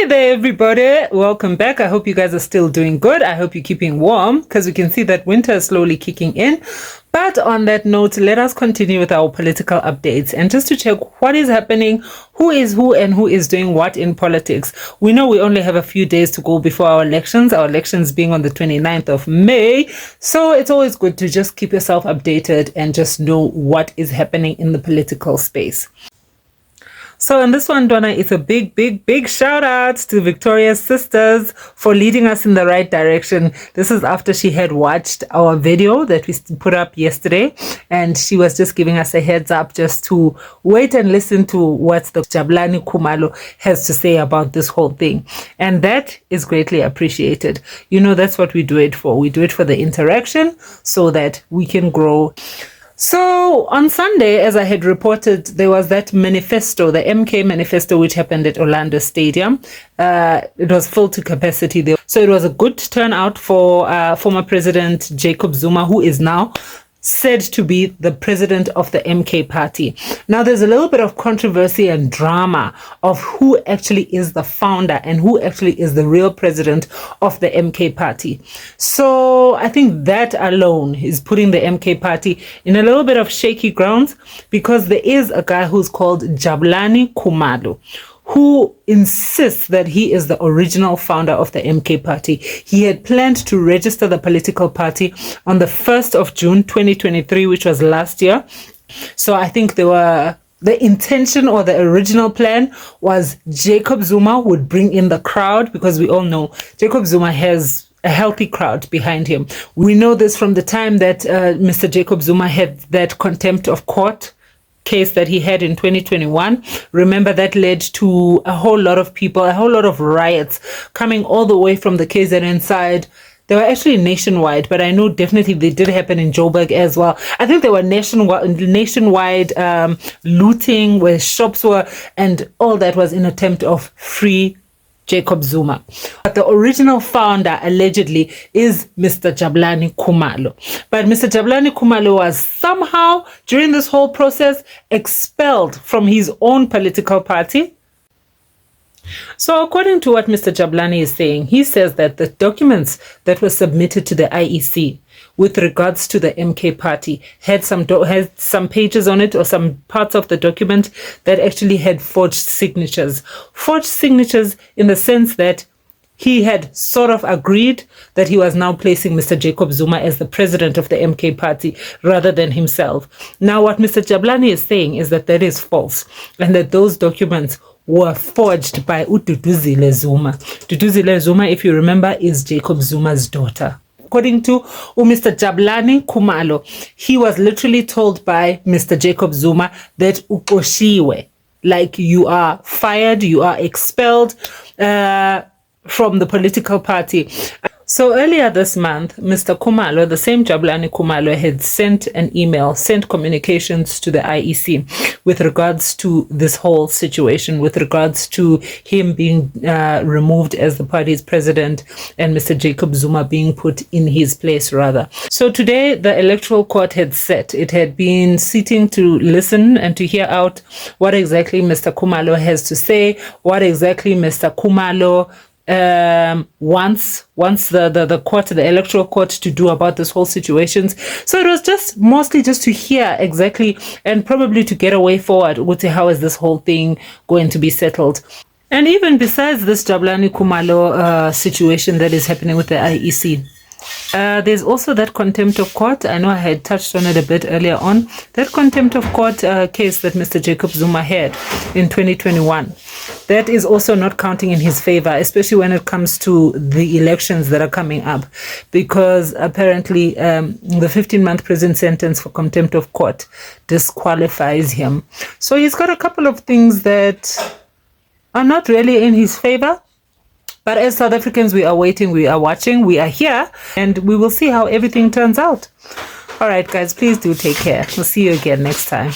Hey there, everybody. Welcome back. I hope you guys are still doing good. I hope you're keeping warm because we can see that winter is slowly kicking in. But on that note, let us continue with our political updates. And just to check what is happening, who is who, and who is doing what in politics. We know we only have a few days to go before our elections being on the 29th of May. So it's always good to just keep yourself updated and just know what is happening in the political space. So in this one, Donna, it's a big shout out to Victoria's sisters for leading us in the right direction. This is after she had watched our video that we put up yesterday, and she was just giving us a heads up just to wait and listen to what the Jabulani Khumalo has to say about this whole thing. And that is greatly appreciated. You know, that's what we do it for. We do it for the interaction so that we can grow. So on Sunday, as I had reported, there was that manifesto, the MK manifesto, which happened at Orlando Stadium. It was full to capacity there. So it was a good turnout for former President Jacob Zuma, who is now said to be the president of the MK party. Now, there's a little bit of controversy and drama of who actually is the founder and who actually is the real president of the MK party. So I think that alone is putting the MK party in a little bit of shaky grounds, because there is a guy who's called Jabulani Khumalo, who insists that he is the original founder of the MK party. He had planned to register the political party on the 1st of June 2023, which was last year. So I think the intention or the original plan was Jacob Zuma would bring in the crowd, because we all know Jacob Zuma has a healthy crowd behind him. We know this from the time that Mr. Jacob Zuma had that contempt of court case that he had in 2021. Remember, that led to a whole lot of people, a whole lot of riots coming all the way from the KZN side. They were actually nationwide, but I know definitely they did happen in Joburg as well. I think they were nationwide looting where shops were, and all that was in attempt of free Jacob Zuma. But the original founder allegedly is Mr. Jabulani Khumalo. But Mr. Jabulani Khumalo was somehow, during this whole process, expelled from his own political party. So according to what Mr. Jabulani is saying, he says that the documents that were submitted to the IEC with regards to the MK party had some pages on it, or some parts of the document that actually had forged signatures. Forged signatures in the sense that he had sort of agreed that he was now placing Mr. Jacob Zuma as the president of the MK party rather than himself. Now, what Mr. Jabulani is saying is that that is false, and that those documents were forged by Duduzile Zuma. Duduzile Zuma, if you remember, is Jacob Zuma's daughter. According to Mr. Jabulani Khumalo, he was literally told by Mr. Jacob Zuma that ukoshiwe, like you are fired, you are expelled from the political party. So earlier this month, Mr. Khumalo, the same Jabulani Khumalo, had sent an email, sent communications to the IEC with regards to this whole situation, with regards to him being removed as the party's president and Mr. Jacob Zuma being put in his place, rather. So today, the Electoral Court had set. It had been sitting to listen and to hear out what exactly Mr. Khumalo has to say, what exactly Mr. Khumalo wants the court, the Electoral Court, to do about this whole situation. So it was just mostly just to hear exactly, and probably to get a way forward with how is this whole thing going to be settled. And even besides this Jabulani Khumalo situation that is happening with the IEC, there's also that contempt of court. I know I had touched on it a bit earlier on. That contempt of court case that Mr. Jacob Zuma had in 2021. That is also not counting in his favor, especially when it comes to the elections that are coming up, because apparently the 15-month prison sentence for contempt of court disqualifies him. So he's got a couple of things that are not really in his favor. But as South Africans, we are waiting, we are watching, we are here, and we will see how everything turns out. All right, guys, please do take care. We'll see you again next time.